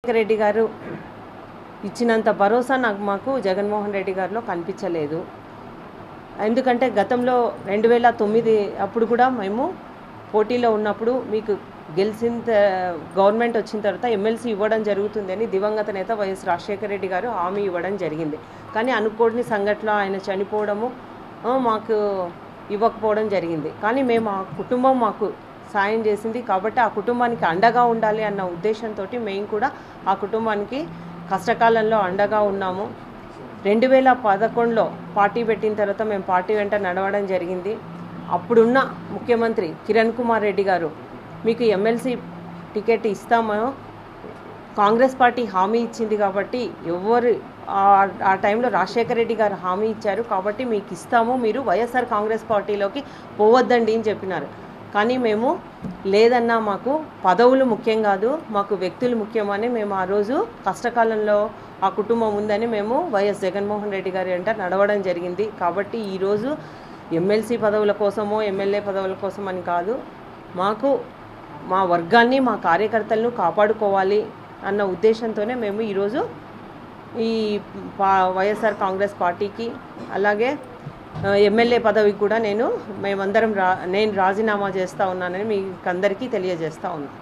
రెడ్డి గారు ఇచ్చినంత భరోసా మాకు జగన్మోహన్ రెడ్డి గారిలో కనిపించలేదు. ఎందుకంటే గతంలో 2009 అప్పుడు కూడా మేము పోటీలో ఉన్నప్పుడు మీకు గెలిచిన గవర్నమెంట్ వచ్చిన తర్వాత ఎమ్మెల్సీ ఇవ్వడం జరుగుతుందని దివంగత నేత వైఎస్ రాజశేఖర రెడ్డి గారు హామీ ఇవ్వడం జరిగింది. కానీ అనుకోని సంఘటనలో ఆయన చనిపోవడము మాకు ఇవ్వకపోవడం జరిగింది. కానీ మేము ఆ కుటుంబం మాకు సాయం చేసింది కాబట్టి ఆ కుటుంబానికి అండగా ఉండాలి అన్న ఉద్దేశంతో మేము కూడా ఆ కుటుంబానికి కష్టకాలంలో అండగా ఉన్నాము. 2011లో పార్టీ పెట్టిన తర్వాత మేము పార్టీ వెంట నడవడం జరిగింది. అప్పుడున్న ముఖ్యమంత్రి కిరణ్ కుమార్ రెడ్డి గారు మీకు ఎమ్మెల్సీ టికెట్ ఇస్తామో కాంగ్రెస్ పార్టీ హామీ ఇచ్చింది కాబట్టి ఎవరు ఆ టైంలో రాజశేఖర రెడ్డి గారు హామీ ఇచ్చారు కాబట్టి మీకు ఇస్తాము, మీరు వైఎస్ఆర్ కాంగ్రెస్ పార్టీలోకి పోవద్దండి అని చెప్పినారు. కానీ మేము లేదన్నా మాకు పదవులు ముఖ్యం కాదు, మాకు వ్యక్తులు ముఖ్యమని మేము ఆ రోజు కష్టకాలంలో ఆ కుటుంబం ఉందని మేము వైఎస్ జగన్మోహన్ రెడ్డి గారి వెంట నడవడం జరిగింది. కాబట్టి ఈరోజు ఎమ్మెల్సీ పదవుల కోసమో ఎమ్మెల్యే పదవుల కోసం అని కాదు, మాకు మా వర్గాన్ని మా కార్యకర్తలను కాపాడుకోవాలి అన్న ఉద్దేశంతోనే మేము ఈరోజు ఈ వైఎస్ఆర్ కాంగ్రెస్ పార్టీకి అలాగే ఎమ్మెల్యే పదవికి కూడా నేను రాజీనామా చేస్తూ ఉన్నానని మీకు అందరికీ తెలియజేస్తూ ఉన్నాను.